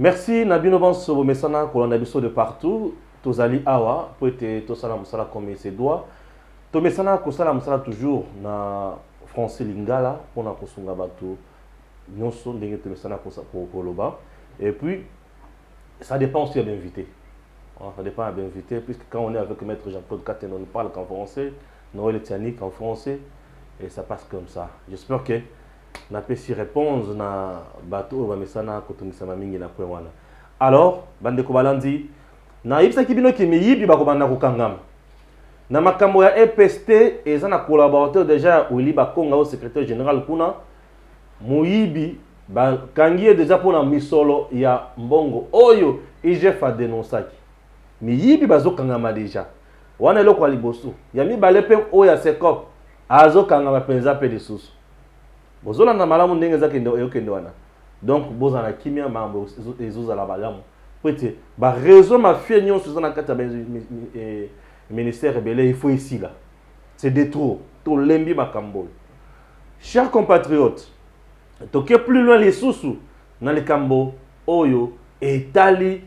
Merci Nabino Banso Mesana Kolanabiso de partout. Tozali Awa, pour être Tosala Moussala comme ses doigts. To Mesana Kosala Moussala toujours na français lingala pour na kosunga bato. Nous sommes des Mesana pour Loba. Et puis, ça dépend aussi de l'invité. Ça dépend de l'invité, puisque quand on est avec Maître Jean-Claude Katen, on ne parle qu'en français. Noël Etianique en français. Et ça passe comme ça. J'espère que na pesi réponse na bato ba mesana kotungisa mingi na kwewana. Alors bande ko balandi na yipsa kibino ki miyibi ba ko banda ko kangama na makambo ya EPST eza na collaborateur déjà Willy Bakonga au secrétaire général kuna muyibi ba kangiye déjà pour na misolo ya mbongo oyo IGF a dénoncé miyibi bazo kangama déjà wana eloko liboso ya mibale pe oya sekop azo kangama penza pe de susu bozola na malamu ndenge zakende eyokende wana donc bozana kimia mambo ezozala balamu peut ba réseau mafia nyonso zana kata ministère rebelle il faut ici là c'est de trop to lembi makambo. Chers compatriotes, toke plus loin les sousous dans les kambo oyo etali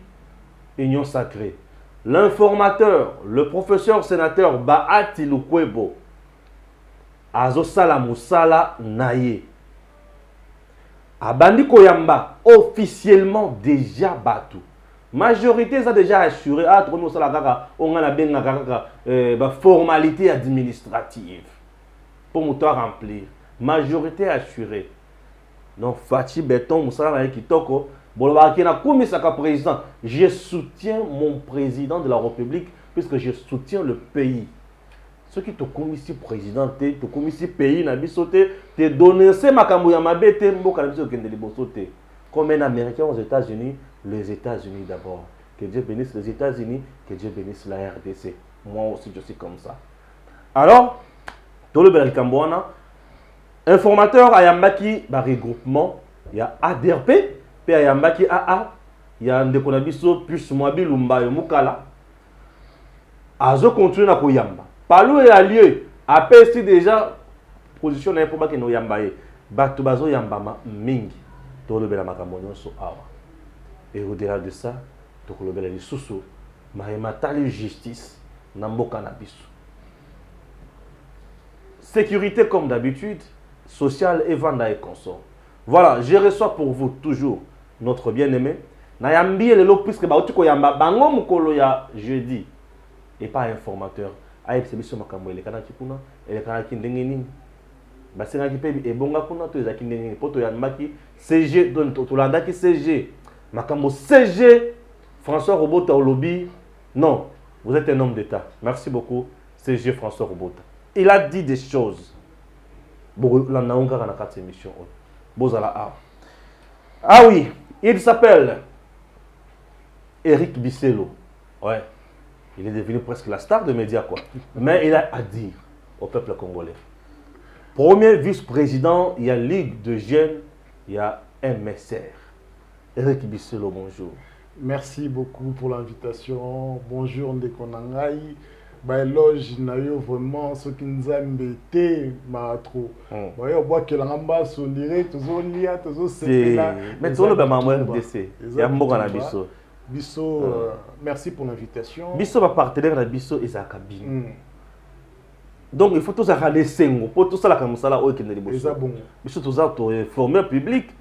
union sacrée. L'informateur, le professeur sénateur Bahati Lukwebo azo sala musala naye abandi koyamba officiellement déjà batu majorité ça déjà assuré tout nous sala kaka on a benga kaka ba formalité administrative pour mouton remplir majorité assurée non Fati Beton musala na kitoko boloba ki na komisaka président je soutiens mon président de la République puisque je soutiens le pays. Ce qui te commissi président, te commissi pays na bisote, te donner ces makambo ya mabete mboka na biso kende libosote. Comme un Américain aux États-Unis, les États-Unis d'abord. Que Dieu bénisse les États-Unis, que Dieu bénisse la RDC. Moi aussi je suis comme ça. Alors, dans le bel Cambouana, informateur ayambaki ba regroupement, il y a ADRP, puis ayambaki AA, il y a ndekonabiso plus Mwabilumba yo mukala. Azo continue na koyamba. Palou et allié, après si déjà position n'est pas que nous yambaye, batu bazo yambama mingi, to le bela makambo so awa. Et au-delà de ça, to le bela lisusu, mahema tali justice, namboka na biso. Sécurité comme d'habitude, sociale et vanda et consort. Voilà, je reçois pour vous toujours notre bien-aimé. Na yambi le lo puisque ba otiko yamba bango mukolo ya jeudi et pas informateur. Aïe, c'est bien makambo ele kana kipuna ele kana kindenge nini basenga kipebi ebonga kuna to ezaki ndenge poto ya maki CG don to landa ki CG makambo CG François Robota au lobby. Non, vous êtes un homme d'État. Merci beaucoup CG François Robota. Il a dit des choses bon la naonga kana kat émission bozala ah oui, il s'appelle Eric Bisselo. Ouais. Il est devenu presque la star de médias, quoi. Mais il a à dire au peuple congolais. Premier vice-président, il y a Ligue de Jeunes, il y a MSR. Eric Bisselo, bonjour. Merci beaucoup pour l'invitation. Bonjour, Ndekonangai. Éloge, nayo vraiment ce qui nous a embêté, trop. Voyez, on voit que l'amba on dirait toujours lia, toujours c'est là. Mais tout le monde RDC. Il y a un Bisso. Bisso, merci pour l'invitation. Bisso va partenaire de Bisso et sa cabine. Donc il faut tous aller sengo, pour tout ça la comme ça là au Kenya Bisso. Bisso tous ça former public,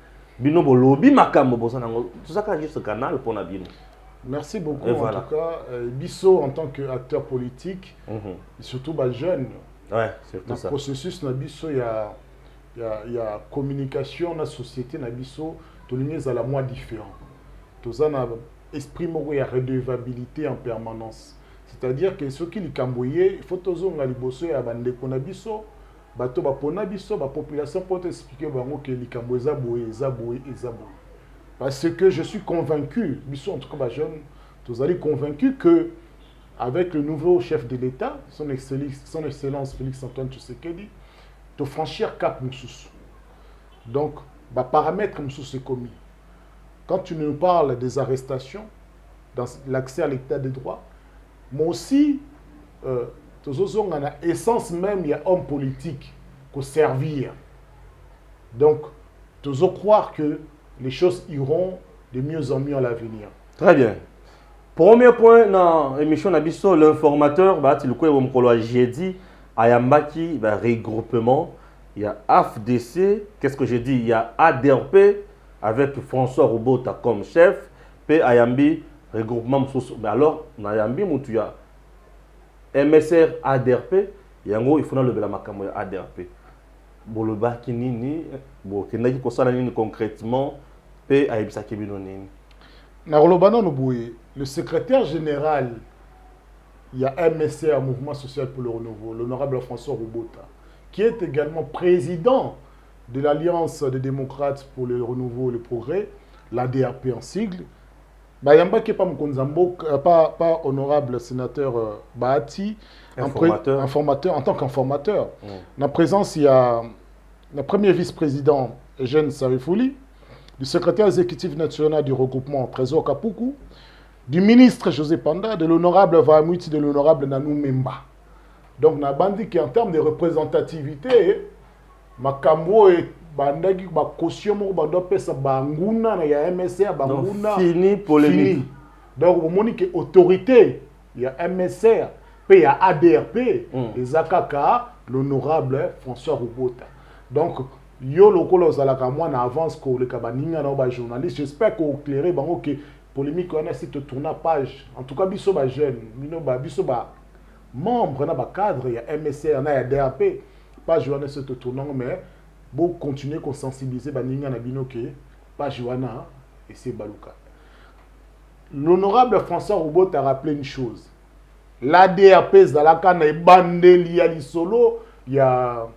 bino bo lobby makambo bossa nango. Tout ça quand juste canal pour na bino. Merci beaucoup en tout cas. Bisso en tant qu'acteur politique, et surtout jeune. Ouais, surtout dans ça. Le processus na Bisso il y a communication dans la société na Bisso, tout le monde est à la moins différent. Tout ça na esprit moko ya redevabilité en permanence. C'est-à-dire que ceux qui les camboyé, il faut toujours nga liboso ya bande kona biso, bato ba pona biso, ba population pour expliquer bango que les camboyeza boye, parce que je suis convaincu, biso en tout cas jeune, tous allez convaincu que avec le nouveau chef de l'État, son excellence Félix Antoine Tshisekedi, de franchir cap moussous. Donc, ba paramètre moussous c'est commis. Quand tu nous parles des arrestations, dans l'accès à l'état de droit, moi aussi, dans l'essence même, il y a homme politique pour servir. Donc, tu croire que les choses iront de mieux en mieux à l'avenir. Très bien. Premier point dans l'émission Nabiso, l'informateur, bah, tu le j'ai dit, Ayambaki, bah, regroupement, il y a AFDC, qu'est-ce que j'ai dit? Il y a ADRP avec François Robota comme chef, puis Ayambi, regroupement. Mais alors, dans Ayambi, il y a MSR ADRP, il y a un gros, il faut le Makambo ADRP. Boloba Kinini, Kenaki Kosanani concrètement, puis Ayabisa Kebinonini. Le secrétaire général, il y a MSR, Mouvement Social pour le Renouveau, l'honorable François Robota, qui est également président de l'Alliance des démocrates pour le renouveau et le progrès, l'ADRP en sigle. Bayamba qui n'est pas honorable sénateur Bahati, informateur, en tant qu'informateur. En présence, il y a le premier vice-président Eugène Sarifouli, du secrétaire exécutif national du regroupement Trésor Kapuku, du ministre José Panda, de l'honorable Vahamouti, de l'honorable Nanou Memba. Donc, na bandi qui en termes de représentativité, Makambo et bandagi ba caution mo bando pesa banguna na ya MSR banguna fini polémique. Fini. Donc, vous montrez que autorité, il y a MSR, puis il y a ADRP, et Zakaka, l'honorable François Robota. Donc, yo lokolo zalaka moi na avance ko le kabaninga na ba journaliste, j'espère que éclairer bango que polémique on a si te tourner page. En tout cas biso ba jeune, biso ba membre na ba cadre, il y a MSR na ya DAP, pas journaliste te tournant mais bon continuer qu'on sensibiliser baninga na bino que pas joana et c'est baluka. L'honorable François Robot a rappelé une chose. L'ADAP zalaka na bandeli ali solo, il y a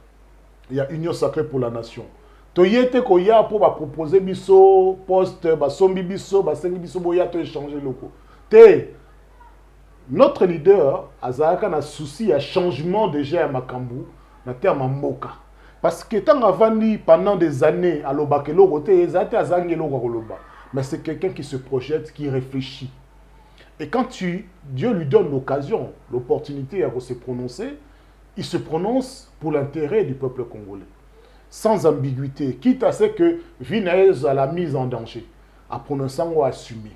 Union Sacrée pour la Nation. Toyete koya pour proposer biso poste ba sombi biso ba sengi biso boya to échanger loko. Notre leader azalaka na souci à changement déjà à Makambu na terme mboka. Parce que tant avandi pendant des années à l'obakelo côté ezate azangelo koloba. Mais c'est quelqu'un qui se projette, qui réfléchit. Et quand Dieu lui donne l'occasion, l'opportunité à se prononcer, il se prononce pour l'intérêt du peuple congolais. Sans ambiguïté, quitte à ce que Vinaise a la mise en danger, à prononcer ou à assumer.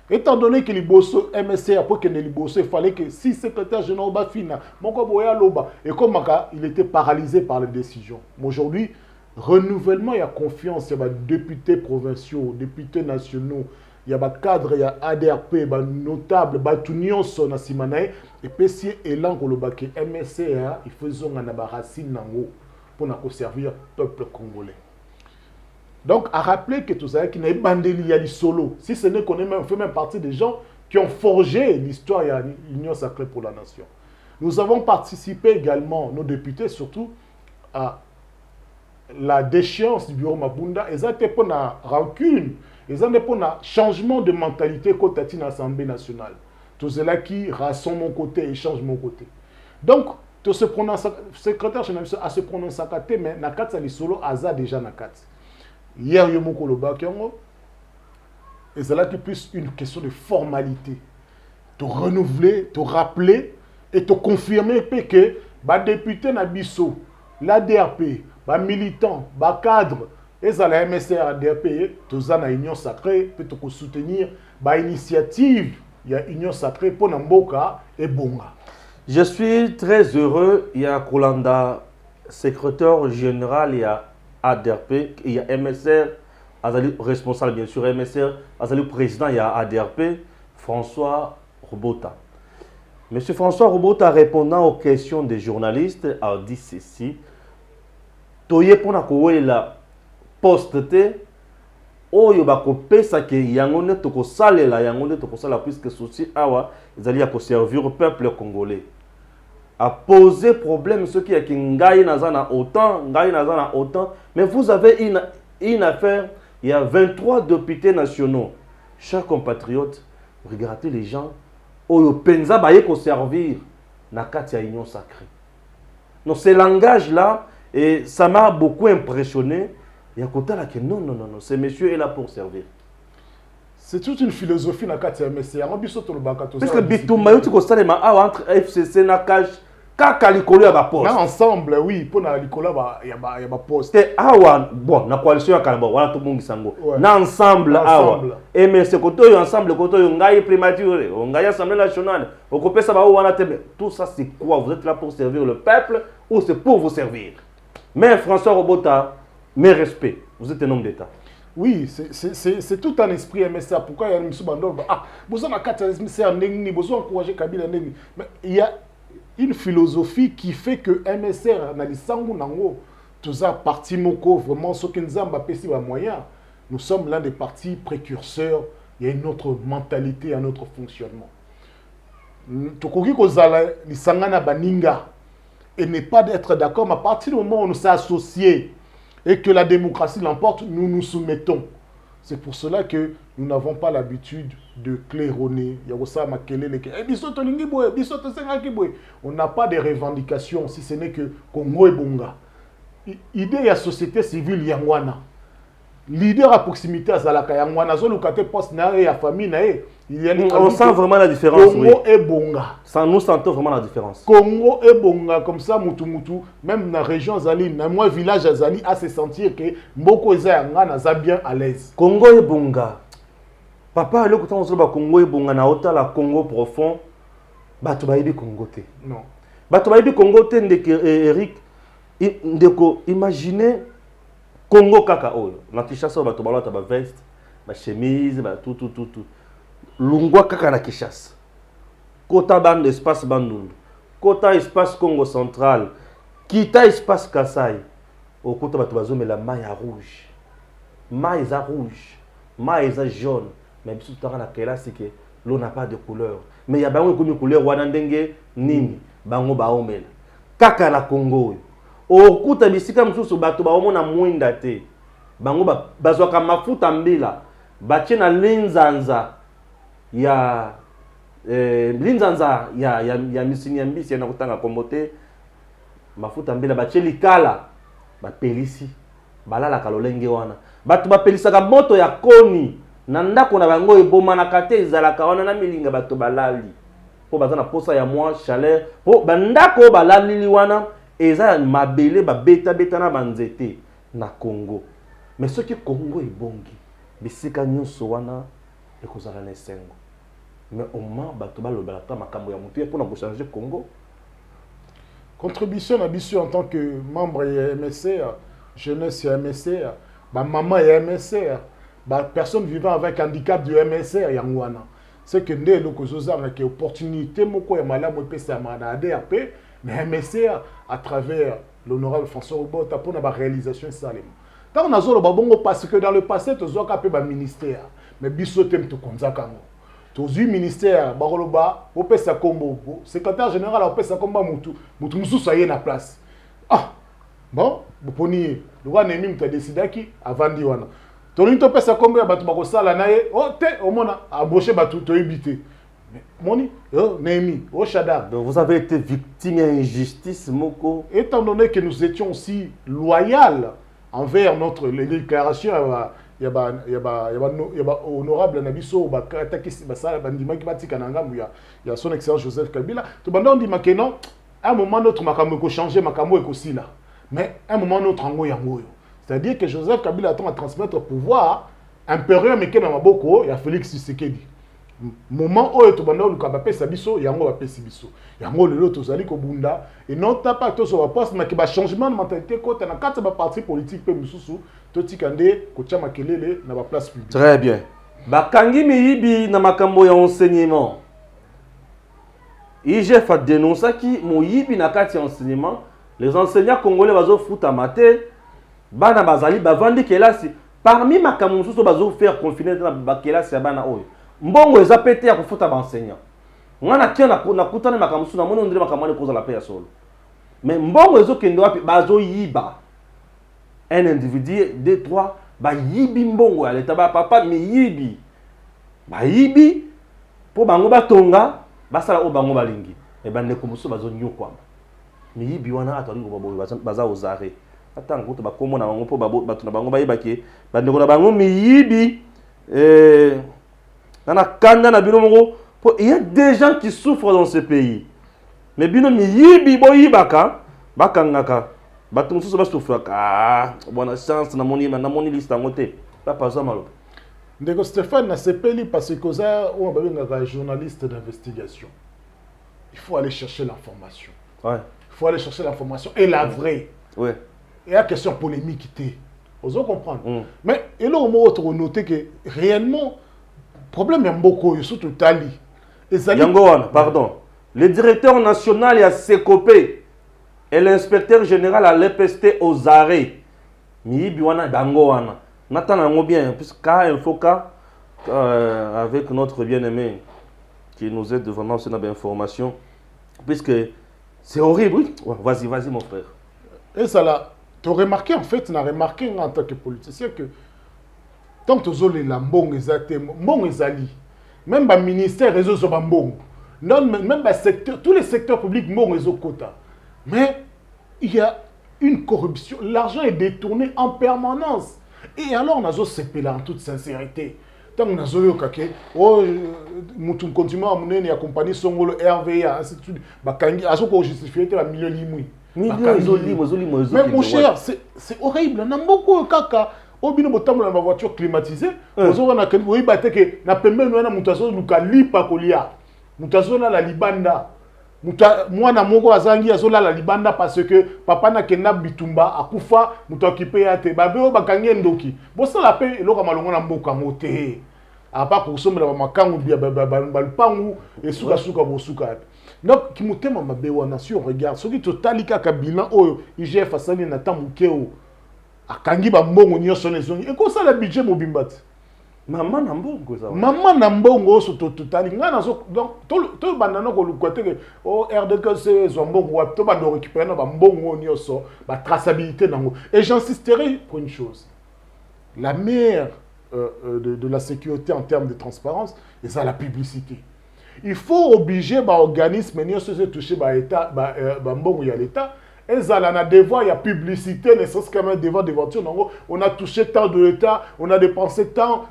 Étant donné que les bosso MSC, après que les bosso, il fallait que si secrétaire général Bafina, et comme il était paralysé par les décisions. Aujourd'hui, renouvellement, il y a confiance, il y a des députés provinciaux, députés nationaux, il y a des cadres, il y a ADRP, il y a des notables, il y a tout le monde, et puis si élan que le bac MSCA, il faisait un racine pour servir le peuple congolais. Donc, à rappeler que tout ça, qui n'est pas bandé solo, si ce n'est qu'on fait même partie des gens qui ont forgé l'histoire de l'Union Sacrée pour la Nation. Nous avons participé également, nos députés surtout, à la déchéance du bureau Mabunda, et ça était pour la rancune, et ça était pour le changement de mentalité côté de l'Assemblée nationale. Tout cela qui rassemble mon côté et change mon côté. Donc, tout ce secrétaire général a se prononcé à côté, mais Nakat Sali Solo a déjà Nakat. Hier, il y a un et c'est là qui est plus une question de formalité. Te renouveler, te rappeler et te confirmer que les députés Nabiso, l'ADRP, les militants, les cadres, et la MSR ADRP, tous en union sacrée, pour soutenir l'initiative, il y a union sacrée pour Namboka et Bonga. Je suis très heureux, il y a Kolanda, secrétaire général, il y a ADRP, il y a MSR, Azali responsable bien sûr, MSR, Azali président, il y a ADRP, François Robota. Monsieur François Robota, répondant aux questions des journalistes, a dit ceci. Toye pona kowe la poste oyo bakopesa ke yango ne tokosalela yango ne tokosala puisque souci awa ezali ya servir au peuple congolais. A poser problème ce qui est ngai nazana autant, mais vous avez une affaire, il y a 23 députés nationaux. Chers compatriotes, regardez les gens oyo penza baye ko servir na kati ya union sacrée. Donc ce langage là, et ça m'a beaucoup impressionné. Il y a côté là que non, ce monsieur est là pour servir. C'est toute une philosophie dans le MSC. Parce que Bitumba, tu constate entre FCC, Nakash, kaka likolo ya ba poste na ensemble oui pour na likolo ya ba poste te awa bon na coalition ya Kalaba wala to bongi sango Ouais. na ensemble awa Ensemble. et mais ce côté ensemble côté ngai primature ngai assemblée nationale okopesa ba wana te tout ça c'est quoi? Vous êtes là pour servir le peuple ou c'est pour vous servir? Mais François Robota, mes respects, vous êtes un homme d'État. Oui, c'est tout un esprit MSA. Pourquoi il y a M. Bandol? Ah, besoin de MSA, besoin d'encourager Kabila. Mais il y a une philosophie qui fait que MSR, dans les sangs, tout ça, parti Moko, vraiment, ce qui nous a empêché les moyens, nous sommes l'un des partis précurseurs. Il y a une autre mentalité, un autre fonctionnement. Tokoki Kozala, les Sangana Baninga, et n'est pas d'être d'accord, mais à partir du moment où on s'est associés, et que la démocratie l'emporte, nous nous soumettons. C'est pour cela que nous n'avons pas l'habitude de claironner. On n'a pas de revendications, si ce n'est que Congo et Bonga. L'idée de la société civile Yangwana. Leader à proximité à Zalaka Yangwana, Zolukate poste na et à famille na et. On sent vraiment la différence. Congo oui. et Bonga. Nous sentons vraiment la différence. Congo et Bonga, comme ça, Mutu, même dans la région Zali, dans mon village Zali, à se sentir que Mboko et Zayanga sont bien à l'aise. Congo et Bonga. Papa, le quand on se bat Congo et Bonga, na ota la Congo profond, bato ba yebi Congo te. Non. Bato ba yebi Congo te ndeke Eric, ndeko imaginez Congo kaka oyo. Na Kinshasa bato ba lota ba veste, ba chemise, ba tout. Lungwa kaka na Kinshasa. Kota bande espace Bandundu. Kota espace Congo central. Kita espace Kasai. Au kota bato bazo mais la maille à rouge. Maille à rouge. Maille à jaune. Mais biso tara na kela c'est que l'eau n'a pas de couleur. Mais il y a bango comme couleur wana ndenge nini. Bango ba omela. Kaka na Congo. Au kota bisika msusu bato ba omona mwinda te. Bango bazwaka mafuta mbila. Batie na linzanza ya linzanza ya misini ya mbisi ya nakutanga kombote mafuta mbila batie likala bapelisi balala kalolenge wana batu bapelisaka moto ya koni na ndako na bango ebomanaka te ezalaka wana na milinga bato balali po baza na posa ya mwa chaleur po bandako balalili wana eza mabele babeta na banzete na Congo. Mais ce qui Congo ebongi bisika nyonso wana ekozala na esengo. Mais au moins bato balobelaka makambo ya mutu pour na changer Congo. Contribution à Bissou en tant que membre de MSR, jeunesse et MSR, maman et MSR, personne vivant avec handicap du MSR Yangwana. C'est que nous avons une opportunité, moko ya malamu pesa mana ADRP, mais MSR à travers l'honorable François Robota pour la réalisation salem. Tant on a zolo babongo parce que dans le passé tu as capé ba ministère, mais Bissou tem to konzakango. Tous les ministères, Baroloba, Opesa Kombo, secrétaire général, Opesa Komba Moutou, Moutou Moussou, ça y est, la place. Ah, bon, vous prenez, le roi Némi, tu as décidé qui avant d'Iwana. Ton une Opesa Kombo, Batou Barossa, la naïe, oh, t'es, au moins, abroché Batou, tu as évité. Moni, oh, Némi, oh, Shadar. Donc vous avez été victime d'injustice, Moko. Étant donné que nous étions aussi loyaux envers notre déclaration, il y a honorable Nabiso, il y a son excellence Joseph Kabila. Tout le monde dit que non, à un moment notre makambo ko changer makambo aussi là. Mais à un moment notre ango yango. C'est-à-dire que Joseph Kabila attend à transmettre le pouvoir impérieux mais que na maboko ya Félix Tshisekedi. Moment où tout le monde a fait sa biso, yango a fait sa biso. Yango le lot ozali ko bunda et non t'as pas tout sur la poste mais que ba changement de mentalité côté na quatre parti politique pe mususu toti kande ko tia makelele na ba place publique. Très bien. Bakangi miyibi na makambo ya enseignement. IGF a dénoncé qui moyibi na kati enseignement, les enseignants congolais bazo futa maté, bana bazali bavandi kelasi parmi makambo mususu bazo faire confiner na bakelasi ya bana oyo. Mbongo eza pété ya kufuta ba enseignant. Ngana kia na kutana makambo mususu na moni ondire makambo koza la paix ya solo. Mais mbongo ezo kendo wapi bazo yiba. Un individu, deux, trois, ba yibi mbongo ya leta ba papa mi yibi. Ba yibi po bango batonga basala o bango balingi. E ba ndeko mususu bazo nyokwama. Mi yibi wana atali ko babo baza ozare. Atango to bakomo na bango po batu na bango bayibaki ba ndeko na bango mi yibi il y a des gens qui souffrent dans ce pays. Mais bino miyibi boyibaka bakangaka bato mosusu basufraka bona chance na moni liste en côté pas ça malo. Ndeko Stéphane na sepeli parce que ça on va un journaliste d'investigation. Il faut aller chercher l'information. Ouais. Il faut aller chercher l'information et la vraie. Ouais. Et la question polémique vous comprendre. Mais et là on m'a noté que réellement problème est beaucoup surtout Tali. Et ça pardon. Le directeur national a Sekopé et l'inspecteur général à l'EPST aux arrêts. Miyibi wana bango wana. N'attendons bien puisque il faut avec notre bien-aimé qui nous aide vraiment sur notre information puisque c'est horrible. Ouais, vas-y mon frère. Et ça là, tu as remarqué en fait, on a remarqué en tant que politicien que tant que tu as les lambons ezali, même le ministère réseau sur bambong, même secteur, tous les secteurs publics mon réseau quota. Mais il y a une corruption, l'argent est détourné en permanence. Et alors on a CP en toute sincérité. Tant qu'on a yoka oh mutum continue à mener la compagnie songolo RVA ainsi de suite bakangi azoko justifier la million limui. Mais mon cher, c'est horrible. On a beaucoup de caca. Au bino botam la voiture climatisée. Ozo na ken oui bateke na pembe no na mutazo luka lipa kolia. Mutazo na la libanda. Mwana moko azangi azola la libanda parce que papa na kena bitumba akufa muto occupé ya te babe o bakangi ndoki. Bosa la pe eloka malongo na mboka mote. Apa ko somela makangu bia balpangu et suka bosuka. Donc qui mutema mabe wana si on regarde ce qui totalika ka bilan oyo IGF asali na tamukeo akangi ba mbongo nyonso nezongi e ko sala budget mobimbati. Maman na mbongo ça. Maman na mbongo so totali ngana so donc to bandana ko lukwateke o RDC zo mbongo wa to bando récupérer na ba mbongo nyonso ba traçabilité nango. Et j'insisterai pour une chose. La meilleure de la sécurité en termes de transparence et ça la publicité. Il faut obliger l'organisme à toucher l'État, il y a l'État. Et ça, a devoir, il y a publicité, ne serait-ce qu'un devoir de voiture. On a touché tant de l'État, on a dépensé tant,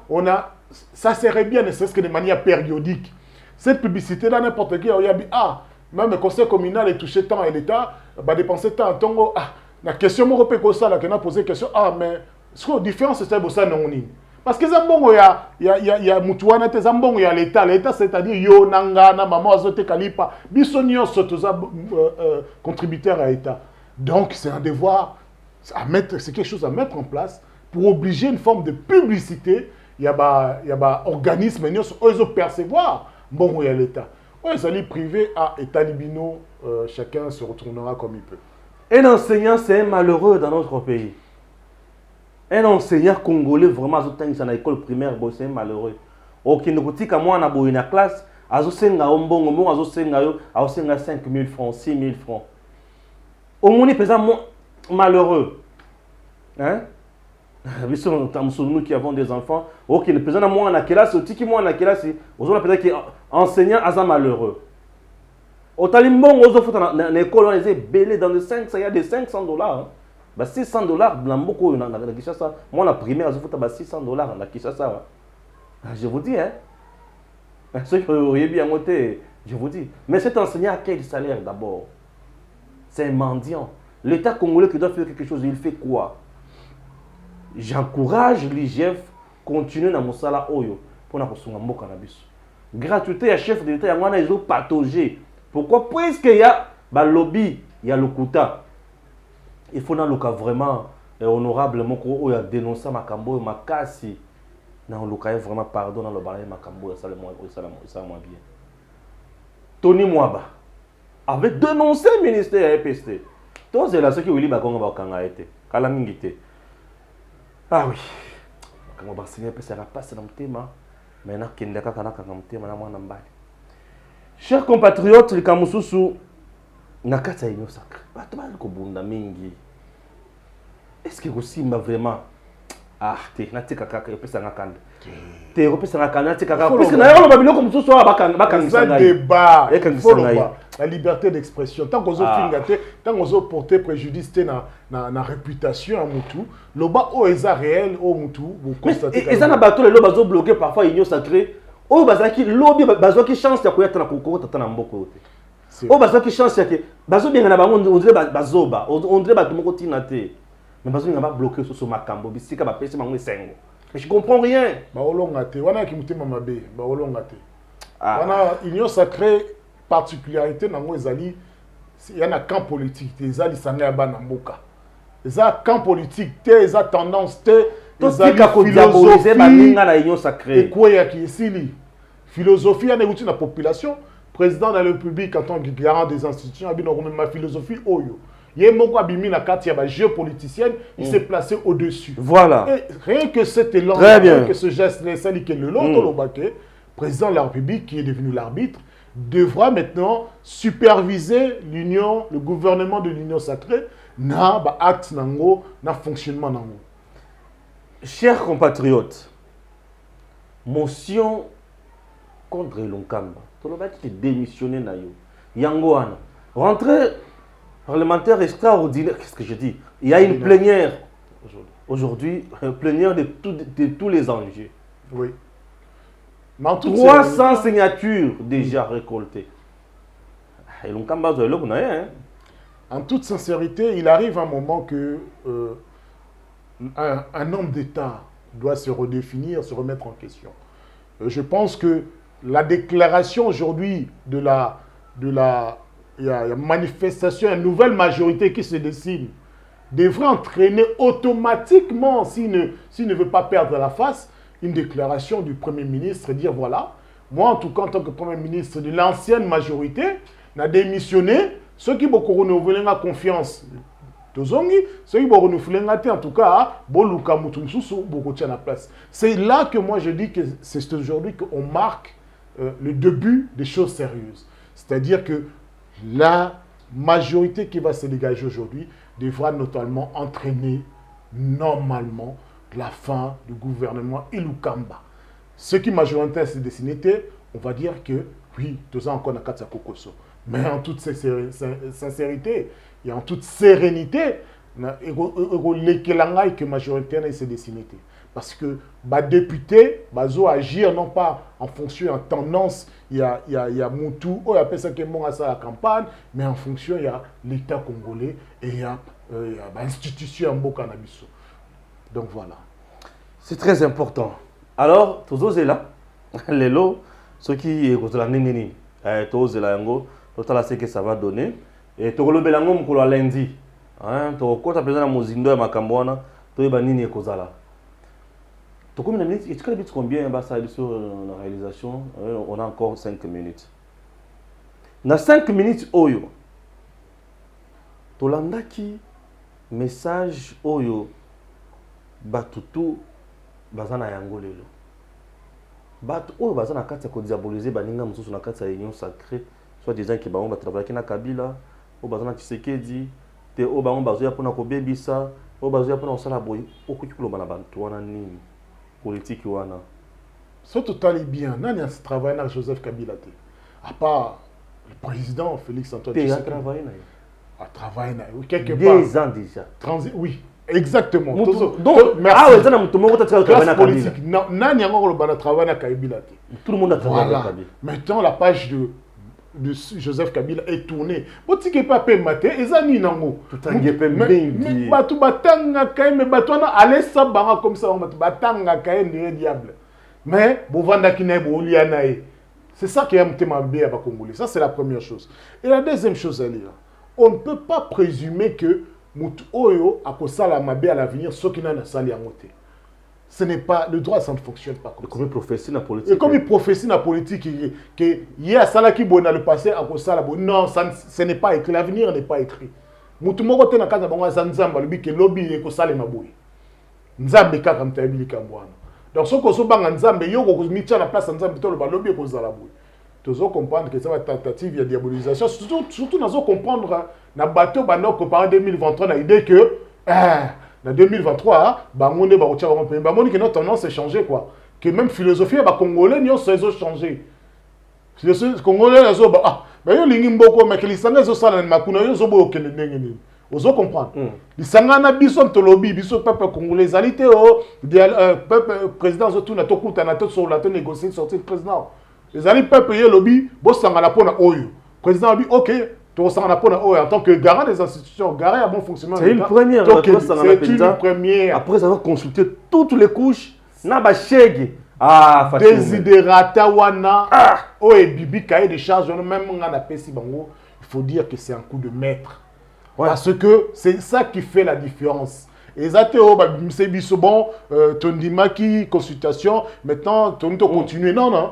ça serait bien, ne serait-ce que de manière périodique. Cette publicité-là, n'importe qui, il y a même le conseil communal est touché tant et l'État, va dépenser tant. La question, on peut poser ça, on a posé la question, mais ce que la différence, c'est que ça, non, parce que Zambongo y a mutuana te Zambongo y a l'État c'est-à-dire yo nangana maman azote kalipa bisonio sotoza contributeur à l'État. Donc c'est un devoir à mettre, c'est quelque chose à mettre en place pour obliger une forme de publicité. Il y a organisme ils percevoir bon y a l'État. Ouais, ça privé à État libino, chacun se retournera comme il peut. Un enseignant c'est un malheureux dans notre pays. Un enseignant congolais vraiment à l'école primaire, c'est malheureux. Ok, nous avons moi dans la classe, azosenga ombongo, mo azosenga 5 000 francs, 6 000 francs. Au moins il malheureux. Hein? Nous qui avons des enfants, ok, le président moi en classe, tiki moi en classe, on a peut-être que enseignant asa malheureux. Au talimbongo ozo futa na école on les belé dans les 500, il y a des $500. Hein? $600 dans beaucoup na Kinshasa. Moi la primaire je foutais $600 na Kinshasa. Je vous dis hein. Ceux qui ont bien monté, je vous dis. Mais cet enseignant a quel salaire d'abord? C'est un mendiant. L'État congolais qui doit faire quelque chose, il fait quoi? J'encourage l'IGF continuer dans mon salaire oyo pour na kosunga mboka na biso. Gratuité à chef de l'État ya ngwana izo patauger. Pourquoi? Parce qu'il y a lobby, il y a le quota. Il faut dans le cas vraiment honorablement qu'on a dénoncé Makambo et Makasi. Dans le cas vraiment pardon dans le balai Makambo et ça moins bien. Tony Mwaba avait dénoncé le ministère à EPST. Tous c'est là ceux qui ont dit Bakonga Bakanga été. Kalamingité. Ah oui. Quand on va signer EPST ça passe dans le thème. Maintenant Kendaka Kanaka dans le thème na mwana mbali. Chers compatriotes, les Kamususu nakata inyo sacré. Bato ba ko bunda mingi. Est-ce que aussi m'a vraiment te natika kaka epesa ngakanda. Te epesa ngakanda tika kaka parce que na yolo babilo comme so bakanga débat. La liberté d'expression tant qu'on zo fingate, tant qu'on zo porter préjudice na réputation à mutu, loba o eza réel o mutu, vous constatez. Et ça na bato le loba zo bloquer parfois inyo sacré. O bazaki lobby bazo ki chance ya koyata na kokoko tata na mboko. Oh, parce que chance, c'est que bazo bien na bango on dirait bazoba, on dirait ba tout moko tinate. Mais bazo n'a pas bloqué sur ma cambo, bisika ba pesi mango sengo. Mais je comprends rien. Ba olonga te, wana ki mutema mabe, ba olonga te. Wana union sacrée particularité nango ezali il y a un camp politique, ezali sanga ba na mboka. Eza camp politique, te eza tendance te, ezali philosophie ba ninga na union sacrée. Et quoi ya ki esili? Philosophie ya na population. Président de la République en tant que garant des institutions, il a ma philosophie oyo. Il y géopoliticienne, il s'est placé au-dessus. Voilà. Et rien que cet élan, rien que ce geste, le président de la République, qui est devenu l'arbitre, devra maintenant superviser l'union, le gouvernement de l'union sacrée, na acte nango, na fonctionnement nango. Chers compatriotes, motion contre Lunkamba. Qui démissionné na yo. Yangoana. Rentrée parlementaire extraordinaire. Qu'est-ce que je dis? Il y a une plénière aujourd'hui, plénière de tous les enjeux. Oui. 300 signatures déjà récoltées. En toute sincérité, il arrive un moment que un homme d'État doit se redéfinir, se remettre en question. Je pense que la déclaration aujourd'hui de la manifestation, une nouvelle majorité qui se dessine, devrait entraîner automatiquement, s'il ne veut pas perdre la face, une déclaration du Premier ministre, dire voilà, moi en tout cas en tant que Premier ministre de l'ancienne majorité, n'a démissionné, ceux qui vont renouveler la confiance, ceux qui vont renouveler en tout cas, la place. C'est là que moi je dis que c'est aujourd'hui qu'on marque le début des choses sérieuses. C'est-à-dire que la majorité qui va se dégager aujourd'hui devra notamment entraîner normalement la fin du gouvernement Ilukamba. Ce qui majoritairement se dessine, on va dire que oui, tout encore na Katsa Kokoso. Mais en toute sincérité et en toute sérénité, que majoritairement se dessine. Parce que les députés vont agir non pas en fonction de tendance, il y a Moutou, il y a personne qui est à la campagne, mais en fonction, il y a l'État congolais et il y a l'institution en Bokanabiso. Donc voilà. C'est très important. Alors, tous les là, les lots, ceux qui sont là, tous les là, ce que ça va donner. Et tous les là, on va lundi. Tous les là, on va Makambwana, tous les là, on va combien sur la réalisation? On a encore 5 minutes. Dans 5 minutes, Oyo. Tolandaki message Oyo Batutu Bazana Yangolelo. Batu Oyo Bazana Kata ko diaboliser baninga mususu na kata union sacrée. Soit des gens qui va travailler na Kabila, au Bazana Tshisekedi, te au bango bazoya pona ko bebisa, au bazoya pona osala boy, okuki kuloba na bantu wana nini? Politique wana. Ce total est bien. Nani a travaillé avec Joseph Kabila. À part le président Félix Antoine Tshisekedi. Il a travaillé là. A travaillé là. Quelque part. 10 ans déjà. Oui, exactement. Donc, merci. Ah ouais, ça n'a pas travaillé avec Kabila. Nani a travaillé avec Kabila. Tout le monde a travaillé avec Kabila. Maintenant, la page de Joseph Kabila est tourné. Si tu pas payé maté, ils ont mis nango. Tout un gépé bengi. Batu batanga kaye, mais batu na allez ça banga comme ça, batanga kaye ne diable. Mais bovanda kine bolianae. C'est ça qui est un thème bien à Congolais. Ça c'est la première chose. Et la deuxième chose à lire, on ne peut pas présumer que mutu oyo akosala mabe à l'avenir ce qui n'a na sali en moté. Ce n'est pas le droit, ça ne fonctionne pas comme ça. Comme il prophétie dans la politique. Et comme il prophétie dans la politique, que il y a ça qui bon dans le passé à cause ça non, ce n'est pas écrit. L'avenir n'est pas écrit. Mutumo te na kaza bango zanzamba le que lobby e ko sale maboy. Nzambe kaka mtabili kambwana. Donc ce que so banga nzambe yo ko mitcha na place nzambe to le lobby ko zala boy. Tozo comprendre que ça va tentative de diabolisation surtout nazo comprendre na bateau banoko par 2023 na idée que en 2023, notre tendance a changé quoi. Que même philosophie, les Congolais n'y ont pas changé. Les Congolais, ils ont mais que les Sangais ont ça dans Makuna, ils ont beaucoup de vous comprenez. Les Sangana bison tolobi, bison peuple congolais, alité peuple président surtout na tokuta na to sur la négocier sortir président. Les alliés peuple lobby, boss sangana pona oyo. président a dit ok, en tant que garant des institutions, garant à bon fonctionnement. C'est une première. C'est une première. Après avoir consulté toutes les couches, Naba Cheg. Ah, Desiderata wana. Oh, et Bibi cahier des charges, même on a il faut dire que c'est un coup de maître. Ouais. Parce que c'est ça qui fait la différence. Et ça, c'est bon, Tondimaki, consultation, maintenant, on continue. Non, non.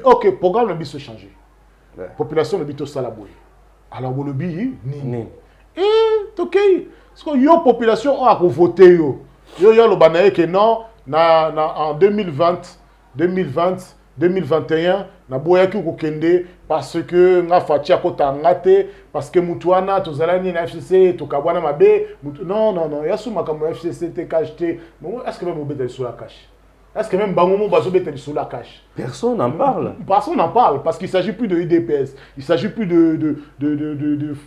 Ok, programme le bis changer. Population le bis salaboué. Alors, le bis, ni. Et, ok. Parce que la population a voté. Yo, le banaye que non, en 2021, na boya ki kokende parce que nga fatia kota ngate parce que mutuana tozalani na FCC tokabwana mabe non yasu makambo FCC te cache te est-ce que même obeta sur la cache est-ce que même bangomo bazo beta sur la cache personne n'en parle parce qu'il s'agit plus de IDPS il s'agit plus de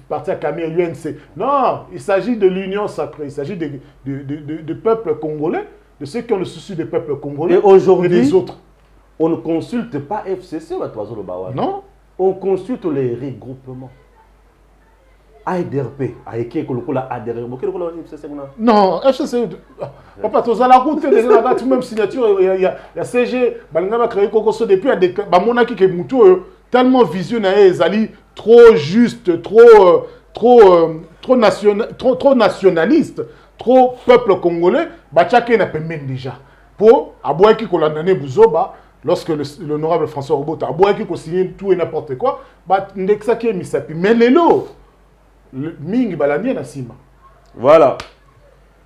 parti à Camille l'UNC non il s'agit de l'union sacrée il s'agit de peuple congolais de ceux qui ont le souci des peuples congolais et aujourd'hui les autres. On ne consulte pas FCC, non. On consulte les regroupements. AIDRP, non, FCC, papa, tu as la route, même signature, il y a CG, Balingama créé Kokoso depuis, il y a Monaki qui est tellement visionnaire, trop juste, trop nationaliste, trop peuple congolais, Bachake n'a pas même déjà. Pour Aboué qui a Bouzoba, lorsque l'honorable François Robota a signé tout et n'importe quoi, mais les lots, Ming Balani na Sima. Voilà.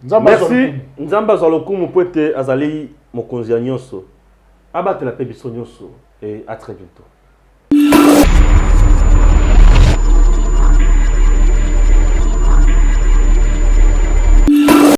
Merci. Nzamba Zalokou, Azali, Mokonzi Nyonso. Abattre la paix et à très bientôt.